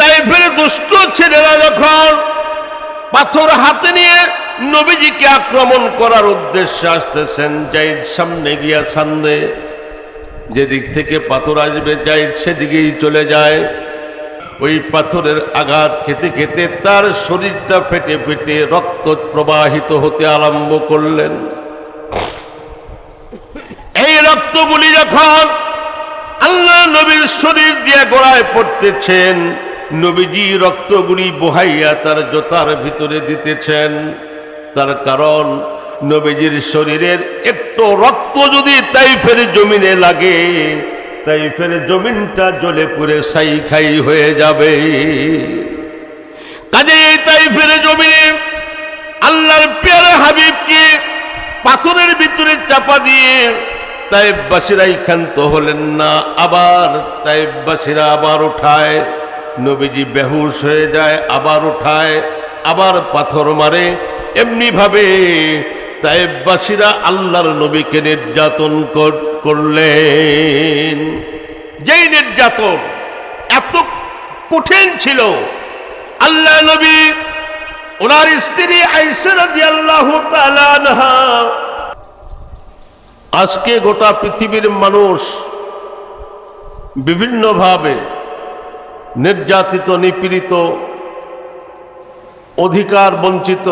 তাইফের দুষ্ট ছেলেরা যখন পাথর হাতে নিয়ে নবীজিকে আক্রমণ করার উদ্দেশ্যে আসতেছেন, জাইদ সামনে গিয়া সামনে, যেদিক থেকে পাথর আসবে জাইদ সেদিকেই চলে যায়। ওই পাথরের আঘাত খেতে খেতে তার শরীরটা ফেটে ফেটে রক্ত প্রবাহিত হতে আরম্ভ করলেন। এই রক্তগুলি যখন আল্লাহ নবীর শরীর দিয়ে গোড়ায় পড়তেছেন, নবীজি রক্তগুলি বহাইয়া তার জোতার ভিতরে দিতেছেন। তার কারণ নবীজির শরীরের একটু রক্ত যদি তাইফের জমিনে লাগে, তাইফের জমিনটা জ্বলে পুড়ে ছাই খাই হয়ে যাবে। কাজেই তাইফের জমিনে আল্লাহর প্যারা হাবিবকে পাথরের ভিতরে চাপা দিয়ে তাইফবাসীরাই ক্ষান্ত হলেন না। আবার তাইফবাসীরা আবার উঠায়, নবীজি বেহুশ হয়ে যায়, আবার উঠায়, আবার পাথর মারে। এমনি ভাবে তাইফবাসীরা আল্লাহর নবীকে নির্যাতন করলেন। যেই নির্যাতন এত কঠিন ছিল, আল্লাহ নবী ওনার স্ত্রী আয়েশা রাদিয়াল্লাহু তাআলা আনহা, আজকে গোটা পৃথিবীর মানুষ বিভিন্নভাবে নির্যাতিত, নিপীড়িত, অধিকার বঞ্চিত।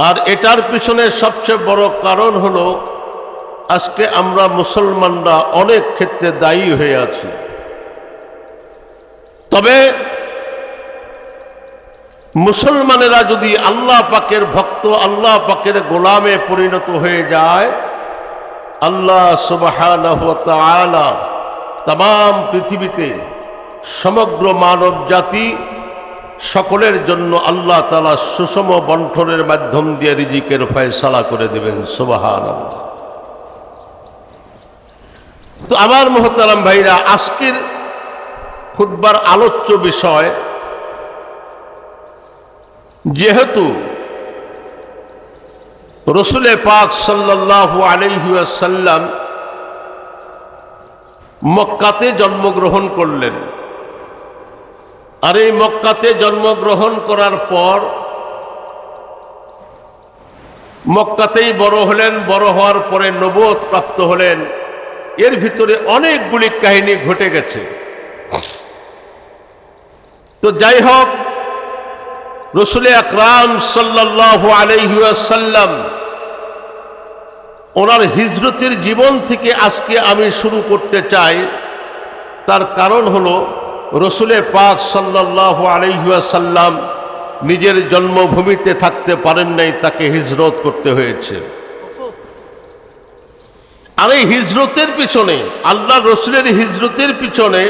আর এটার পিছনে সবচেয়ে বড় কারণ হলো আজকে আমরা মুসলমানরা অনেক ক্ষেত্রে দায়ী হয়ে আছি। তবে মুসলমানেরা যদি আল্লাহ পাকের ভক্ত, আল্লাহ পাকের গোলামে পরিণত হয়ে যায়, আল্লাহ সুবহানাহু ওয়া তাআলা তাম পৃথিবীতে সমগ্র মানব জাতি সকলের জন্য আল্লাহ তাআলা সুষম বন্টনের মাধ্যম দিয়ে রিজিকের ফয়সালা করে দেবেন। সুবহানাল্লাহ। তো আমার মুহতারাম ভাইরা, আজকের খুতবার আলোচ্য বিষয়, যেহেতু রসুল পাক সাল্লাল্লাহু আলাইহি ওয়াসাল্লাম মক্কাতে জন্মগ্রহণ করলেন, আর এই মক্কাতে জন্মগ্রহণ করার পর মক্কাতেই বড় হলেন, বড় হওয়ার পরে নবুয়ত প্রাপ্ত হলেন। এর ভিতরে অনেকগুলি কাহিনী ঘটে গেছে। তো যাই হোক, রসুল আকরাম সাল্লাল্লাহু আলাইহি ওয়াসাল্লাম ওনার হিজরতের জীবন থেকে আজকে আমি শুরু করতে চাই। তার কারণ হলো রসুল পাক সাল্লাল্লাহু আলাইহি ওয়াসাল্লাম নিজের জন্মভূমিতে থাকতে পারেন নাই, তাকে হিজরত করতে হয়েছে। আর এই হিজরতের পিছনে, আল্লাহ রসুলের হিজরতের পিছনে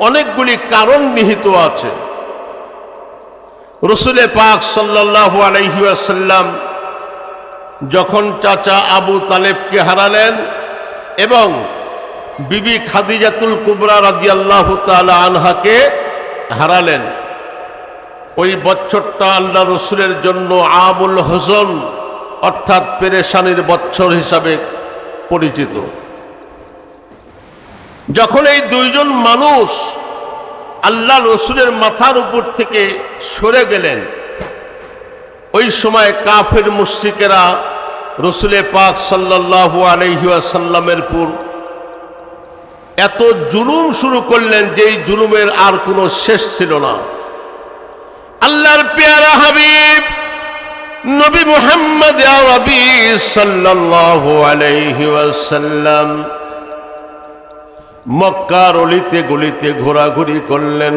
অনেকগুলি কারণ নিহিত আছে। রসুল পাক সাল্লাল্লাহু আলাইহি ওয়াসাল্লাম যখন চাচা আবু তালেবকে হারালেন এবং বিবি খাদিজাতুল কুবরা রাদিয়াল্লাহু তাআলা আনহাকে হারালেন, ওই বছরটা আল্লাহ রসুলের জন্য আমুল হুজন অর্থাৎ পেরেশানির বছর হিসাবে পরিচিত। যখন এই দুইজন মানুষ আল্লাহ রসুলের মাথার উপর থেকে সরে গেলেন, ওই সময় কাফের মুশরিকেরা রসুল পাক সাল্লাল্লাহু আলাইহি ওয়াসাল্লামের উপর এত জুলুম শুরু করলেন যে এই জুলুমের আর কোনো শেষ ছিল না। আল্লাহর পেয়ারা হাবিব নবী মুহাম্মদ আরবি সাল্লাল্লাহু আলাইহি ওয়াসাল্লাম মক্কার অলিতে গলিতে ঘোরাঘুরি করলেন,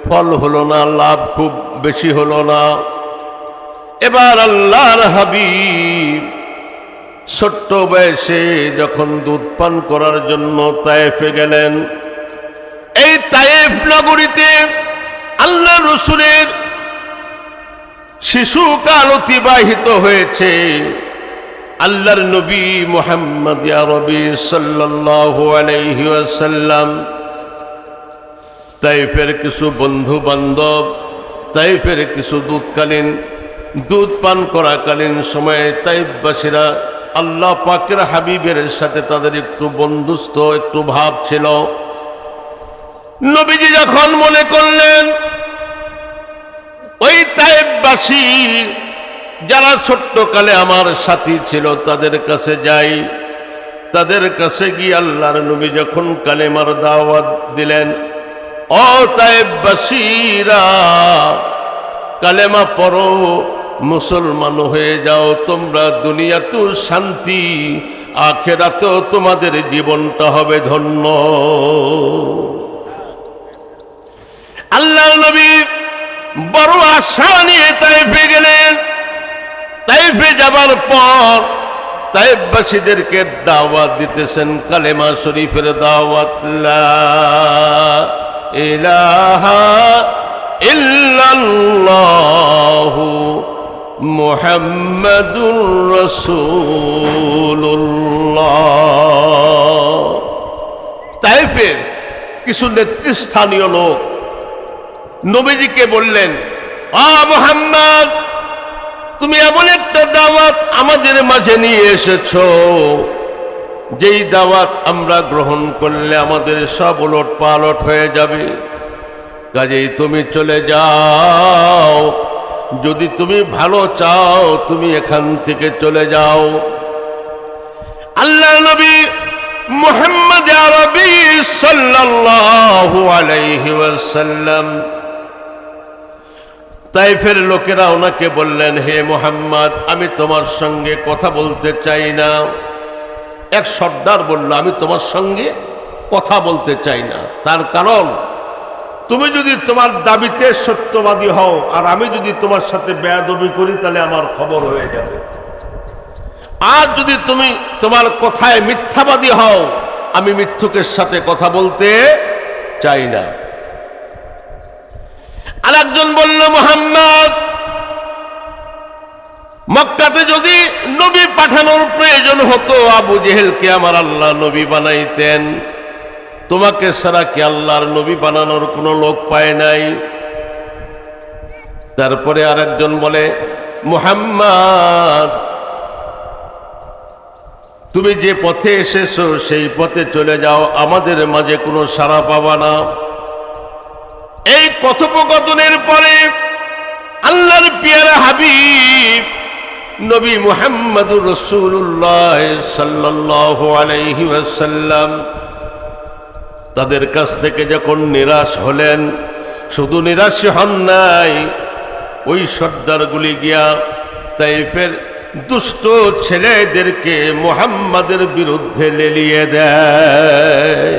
ফল হলো না, লাভ খুব বেশি হলো না। এবার আল্লাহর হাবিব ছোট্ট বয়সে যখন দুধ পান করার জন্য তায়েফে গেলেন, এই তায়েফ নগরীতে আল্লাহ রসুলের শিশুকাল অতিবাহিত হয়েছে। আল্লাহর নবী মুহাম্মদ আরবি সাল্লাল্লাহু আলাইহি ওয়াসাল্লাম তাইফের কিছু বন্ধু বান্ধব, তাইফের কিছু দুধ পান করাকালীন সময়ে তাইফবাসীরা আল্লাহ পাকের হাবিবের সাথে তাদের একটু বন্ধুত্ব, একটু ভাব ছিল। নবীজি যখন মনে করলেন ওই তায়েফবাসী যারা ছোট্টকালে আমার সাথী ছিল তাদের কাছে যাই, তাদের কাছে গিয়ে আল্লাহর নবী যখন কালেমার দাওয়াত দিলেন, ও তায়েফবাসীরা কালেমা পড়ো, মুসলমান হয়ে যাও, তোমরা দুনিয়াতেও শান্তি, আখিরাতেও তোমাদের জীবনটা হবে ধন্য। আল্লাহর নবী বড় আশা নিয়ে তায়েফে গেলেন। তায়েফে যাবার পর তায়েফবাসীদেরকে দাওয়াত দিতেছেন, কালেমা শরীফের দাওয়াত, লা ইলাহা ইল্লাল্লাহু মুহাম্মাদুর রাসূলুল্লাহ। তায়েফের কিছু নেতৃস্থানীয় লোক নবীজিকে বললেন, মুহাম্মদ, তুমি এমন একটা দাওয়াত আমাদের মাঝে নিয়ে এসেছো, যেই দাওয়াত আমরা গ্রহণ করলে আমাদের সব উলট পালট হয়ে যাবে। কাজেই তুমি চলে যাও, যদি তুমি ভালো চাও তুমি এখান থেকে চলে যাও। আল্লাহ নবী মুহাম্মদ আরবি সাল্লাল্লাহু আলাইহি ওয়াসাল্লাম, তায়েফের লোকেরা ওনাকে বললেন, হে মুহাম্মদ, আমি তোমার সঙ্গে কথা বলতে চাই না। এক সর্দার বলল, আমি তোমার সঙ্গে কথা বলতে চাই না। তার কারণ, তুমি যদি তোমার দাবিতে সত্যবাদী হও আর আমি যদি তোমার সাথে বেয়াদবি করি তাহলে আমার খবর হয়ে যাবে। আর যদি তুমি তোমার কথায় মিথ্যাবাদী হও, আমি মিথ্যুকের সাথে কথা বলতে চাই না। আরেকজন বলল, মুহাম্মদ, মক্কাতে যদি নবী পাঠানোর প্রয়োজন হতো আবু জেহেলকে আমার আল্লাহ নবী বানাইতেন, তোমাকে ছাড়া কি আল্লাহর নবী বানানোর কোনো লোক পায় নাই? তারপরে আরেকজন বলে, মুহাম্মদ, তুমি যে পথে এসেছো সেই পথে চলে যাও, আমাদের মাঝে কোনো সাড়া পাবা না। এই কথোপকথনের পরে আল্লাহর পিয়ারা হাবিব নবী মুহাম্মদুর রাসূলুল্লাহ সাল্লাল্লাহু আলাইহি ওয়াসাল্লাম তাদের কাছ থেকে যখন নিরাশ হলেন, শুধু নিরাশ হন নাই, ওই সর্দারগুলি গিয়া তায়েফের দুষ্ট ছেলেদেরকে মুহাম্মাদের বিরুদ্ধে লেলিয়ে দেয়।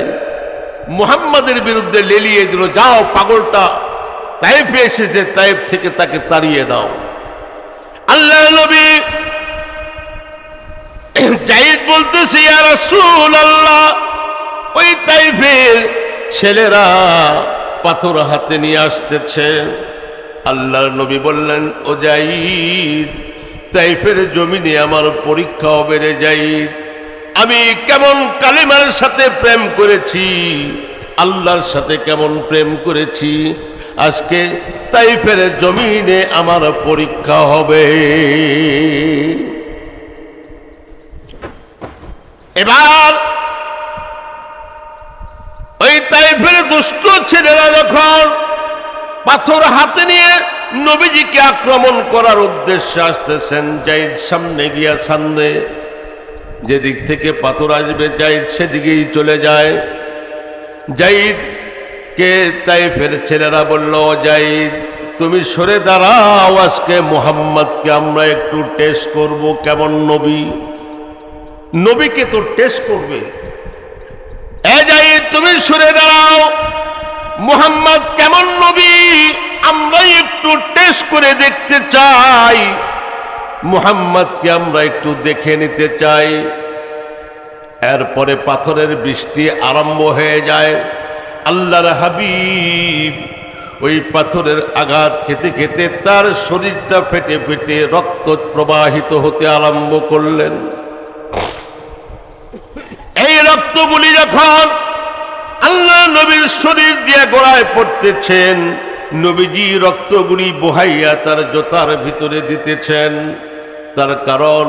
মুহাম্মাদের বিরুদ্ধে লেলিয়ে দিল, যাও, পাগলটা তায়েফে এসেছে, তায়েফ থেকে তাকে তাড়িয়ে দাও। আল্লাহ নবী যায়েদ বলতেছে, ইয়া রাসূলুল্লাহ, ওই তায়েফের ছেলেরা পাথর হাতে নিয়ে আসতেছে। আল্লাহর নবী বললেন, ও যায়েদ, তায়েফের জমিনে আমার পরীক্ষা হবে রে যায়েদ। আমি কেমন কালিমার সাথে প্রেম করেছি, আল্লাহর সাথে কেমন প্রেম করেছি, আজকে তায়েফের জমিনে আমার পরীক্ষা হবে। এবার ওই তায়েফের দুষ্ট ছেলেরা যখন পাথর হাতে নিয়ে নবীজিকে আক্রমণ করার উদ্দেশ্যে আসতেছেন, যায়েদ সামনে গিয়া সামনে, যেদিক থেকে পাথর আসবে যায়েদ সেদিকেই চলে যায়। যায়েদকে তায়েফের ছেলেরা বলল, যায়েদ, তুমি সরে দাঁড়াও, আজকে মুহাম্মদকে আমরা একটু টেস্ট করব, কেমন নবী, নবীকে তো টেস্ট করবে। এ যায়েদ, তুমি সরে দাঁড়াও, মুহাম্মদ কেমন নবী আমরা একটু টেস্ট করে দেখতে চাই, মুহাম্মদকে আমরা একটু দেখে নিতে চাই। এরপরে পাথরের বৃষ্টি আরম্ভ হয়ে যায়। আল্লাহর হাবিব ওই পাথরের আঘাত খেতে খেতে তার শরীরটা ফেটে ফেটে রক্ত প্রবাহিত হতে আরম্ভ করলেন। এই রক্তগুলি যখন আল্লাহ নবীর শরীর দিয়ে গোড়ায় পড়তেছেন, নবীজি রক্তগুলি বহাইয়া তার জোতার ভিতরে দিতেছেন। তার কারণ,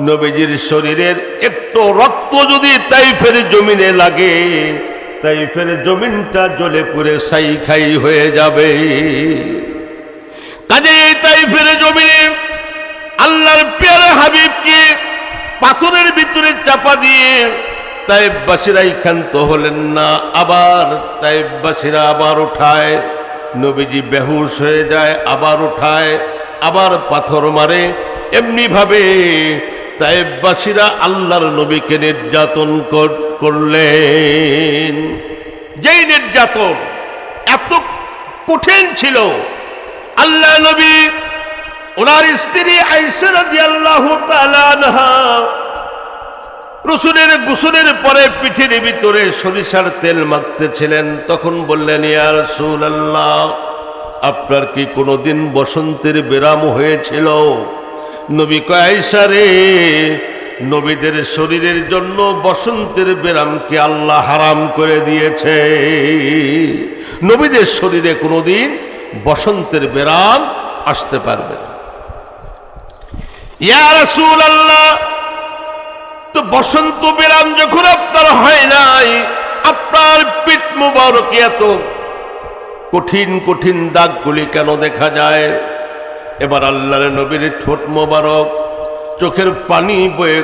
নবীজির শরীরের একটু রক্ত যদি তায়েফের জমিনে লাগে তাইফের জমিনটা জ্বলে পুড়ে ছাই হয়ে যাবে। কাজেই তাইফের জমিনে আল্লাহর পেয়ারা হাবিবকে পাথরের ভিতরে চাপা দিয়ে তাইফবাসীরাই ক্ষান্ত হলেন না। আবার তাইফবাসীরা আবার উঠায়, নবীজি বেহুশ হয়ে যায়, আবার উঠায়, আবার পাথর মারে। এমনি ভাবে তাইফবাসীরা আল্লাহর নবীকে নির্যাতন করলেন। যেই নির্যাতন এত কঠিন ছিল, আল্লাহ নবী ওনার স্ত্রী আয়েশা রাদিয়াল্লাহু তাআলা আনহা রাসূলের গোসলের পরে পিঠের ভিতরে সরিষার তেল মাখতেছিলেন। তখন বললেন, ইয়া রাসূলুল্লাহ, আপনার কি কোনোদিন বসন্তের বিরাম হয়েছিল? নবী কয়, আয়েশা রে, নবীদের শরীরের জন্য বসন্তের বিরামকে আল্লাহ হারাম করে দিয়েছে। নবীদের শরীরে কোনোদিন বসন্তের বিরাম আসতে পারবে না। ইয়া রাসূলুল্লাহ, তো বসন্ত বিরাম যখন আপনার হয় নাই, আপনার পিঠ মুবারকে এত কঠিন কঠিন দাগগুলি কেন দেখা যায়? এবার আল্লাহর নবীর ঠোঁট মোবারক চোখের পানি বয়ে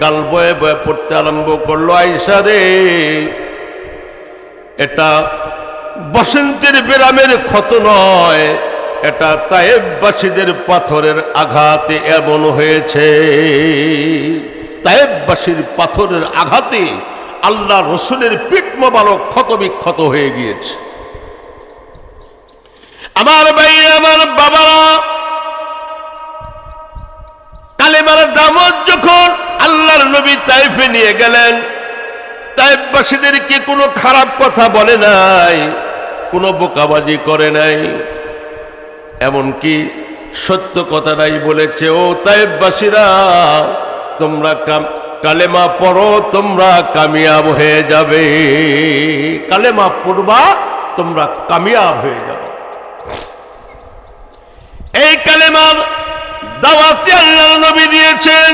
গাল বয়ে বয়ে পড়তে আরম্ভ করলো। আয়েশা রে, এটা বসন্তের বিরামের ক্ষত নয়, এটা তায়েফবাসীদের পাথরের আঘাতে এমন হয়েছে। তায়েফবাসীর পাথরের আঘাতে আল্লাহ রসুলের পিঠ মোবারক ক্ষত বিক্ষত হয়ে গিয়েছে। আমার ভাই, আমার বাবারা, কালেমার দাওয়াত যখন আল্লাহর নবী তায়েফে নিয়ে গেলেন, তায়েফবাসীদেরকে কোনো খারাপ কথা বলে নাই, কোনো বোকাবাজি করে নাই, এমনকি সত্য কথাটাই বলেছে। ও তায়েফবাসীরা, তোমরা কালেমা পড়ো, তোমরা কামিয়াব হয়ে যাবে। কালেমা পড়বা, তোমরা কামিয়াব হয়ে যাবে। এই কালেমার দাওয়াতে আল্লাহর নবী দিয়েছেন।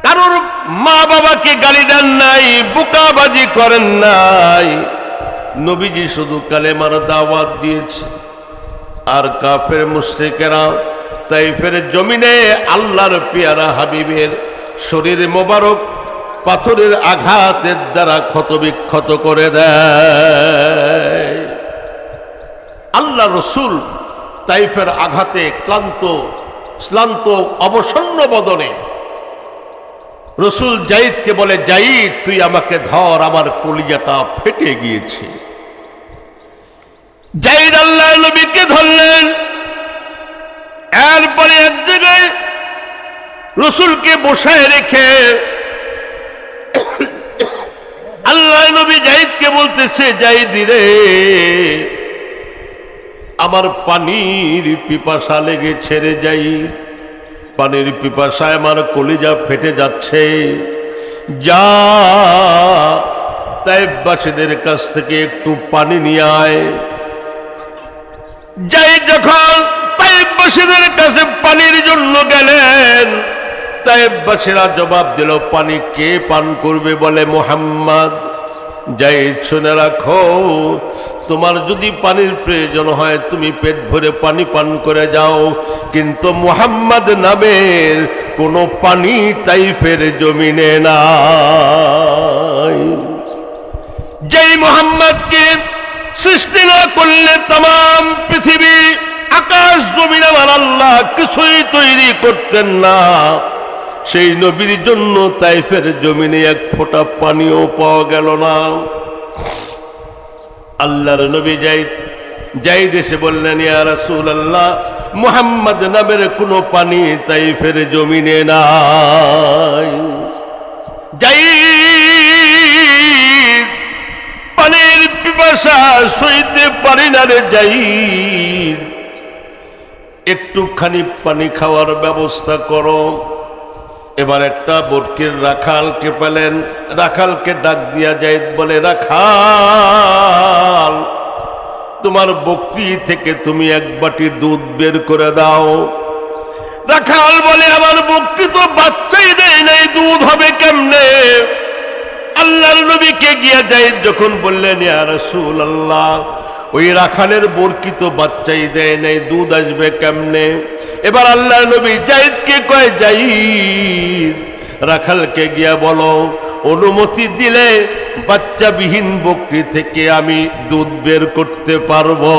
কারোর মা বাবাকে গালি দেন নাই, বোকাবাজি করেন নাই। নবীজি শুধু কালেমার দাওয়াত দিয়েছে। আর কাফের মুশরিকেরা তাইফের জমিনে আল্লাহর পেয়ারা হাবিবের শরীর মোবারক পাথরের আঘাতের দ্বারা ক্ষতবিক্ষত করে দেয়। আল্লাহ রসুল তাইফের আঘাতে শ্লান্ত অবসন্ন বদনে রসুল জাইদকে বলে, জাইদ, তুই আমাকে ধর, আমার কলিজাটা ফেটে গিয়েছে। জাইদ আল্লাহ নবীকে ধরলেন। এরপরে এক জায়গায় রসুলকে বসায় রেখে আল্লাহ নবী জাইদকে বলতেছে, জাইদ রে, আমার পানির পিপাসা লেগেছে রে জাইদ, পানির পিপাসায় আমার কলিজা ফেটে যাচ্ছে। যা, তায়েফবাসীদের কাছ থেকে একটু পানি নিয়ে আয়। যাই যখন তায়েফবাসীদের কাছে পানির জন্য গেলেন, তায়েফবাসীরা জবাব দিল, পানি কে পান করবে? বলে, মুহাম্মদ। যাই, শুনে রাখো, তোমার যদি পানির প্রয়োজন হয় তুমি পেট ভরে পানি পান করে যাও, কিন্তু মুহাম্মদ নামের কোনো পানি তাইফের জমিনে নাই। যেই মুহাম্মদকে সৃষ্টি না করলে তাম পৃথিবী, আকাশ জমিন আমার আল্লাহ কিছুই তৈরি করতেন না, সেই নবীর জন্য তাইফের জমিনে এক ফোঁটা পানিও পাওয়া গেল না। আল্লাহর নবী জাইদ এসে বললেন, ইয়া রাসূলুল্লাহ, মুহাম্মদ নামের কোনো পানি তাইফের জমিনে নাই। জাইদ, পানির পিপাসা সইতে পারি না রে জাইদ, একটুখানি পানি খাওয়ার ব্যবস্থা করো। এবার একটা বটকির রাখালকে পেলেন, রাখালকে ডাক দিয়া জাইদ বলে, রাখাল, তোমার বকরি থেকে তুমি এক বাটি দুধ বের করে দাও। রাখাল বলে, আমার বকরি তো বাচ্চাই দেয় নাই, দুধ হবে কেমনে? আল্লাহর নবীকে গিয়া যায়েদ যখন বললেন, ইয়া রাসূলুল্লাহ, ওই রাখালের বরকিত বাচ্চাই দেয় নাই, দুধ আসবে কেমনে? এবার আল্লাহর নবী যায়েদকে কয়, যায়েদ, রাখালকে গিয়া বলো, অনুমতি দিলে বাচ্চাবিহীন বকরি থেকে আমি দুধ বের করতে পারবো।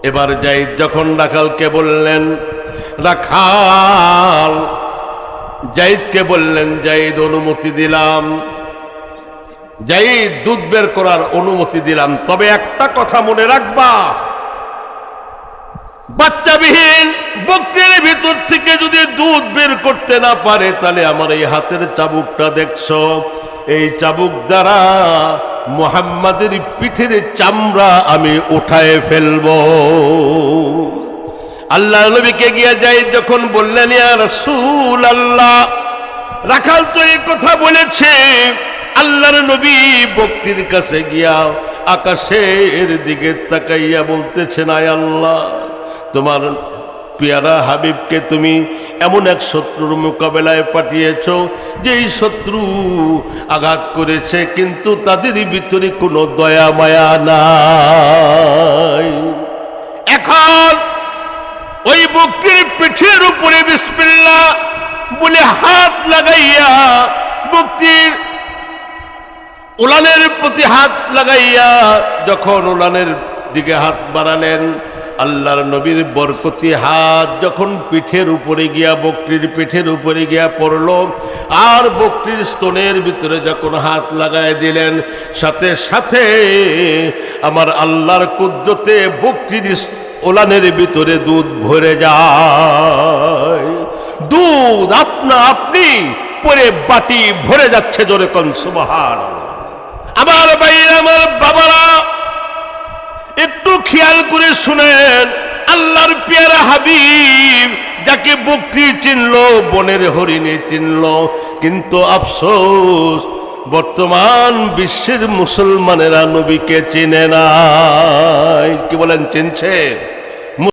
এবার যায়েদ যখন রাখালকে বললেন, রাখাল যায়েদকে বললেন, যায়েদ, অনুমতি দিলাম, যায়েদ, দুধ বের করার অনুমতি দিলাম, তবে একটা কথা মনে রাখবা, বাচ্চাবিহীন বকরির ভিতর থেকে যদি দুধ বের করতে না পারে, তাহলে আমার এই হাতের চাবুকটা দেখছো, এই চাবুক দ্বারা মুহাম্মাদের পিঠের চামড়া আমি উঠায় ফেলবো। আল্লাহ নবীকে গিয়া যায়েদ যখন বললেন, ইয়া রাসূলুল্লাহ, রাখাল তো এই কথা বলেছে, আল্লাহর নবী বকরির কাছে গিয়া আকাশের দিকে তাকাইয়া বলতেছেন, আয় আল্লাহ, তোমার পেয়ারা হাবিবকে তুমি এমন এক শত্রুর মোকাবেলায় পাঠিয়েছ, যেই শত্রু আঘাত করেছে কিন্তু তাদের ভিতরে কোনো দয়া মায়া নাই। এখন ওই বকরির পিঠের উপরে বিসমিল্লাহ বলে হাত লাগাইয়া, বকরির উলানের প্রতি হাত লাগাইয়া যখন উলানের দিকে হাত বাড়ালেন, আল্লাহর নবীর বরকতি হাত যখন পিঠের উপরে গিয়া, বকরির পিঠের উপরে গিয়া পড়ল, আর বকরির স্তনের ভিতরে যখন হাত লাগায় দিলেন, সাথে সাথে আমার আল্লাহর কুদরতে বকরির উলানের ভিতরে দুধ ভরে যায়, দুধ আপনা আপনি পরে বাটি ভরে যাচ্ছে। জোরে কোন সুবহানাল্লাহ। আমার ভাইরা, আমার বাবারা, একটু খেয়াল করে শুনেন, আল্লাহর পেয়ারা হাবিব যাকে বকরি চিনলো, বনের হরিণে চিনলো, কিন্তু আফসোস বর্তমান বিশ্বের মুসলমানেরা নবীকে চিনে নাই। কি বলেন, চিনছে?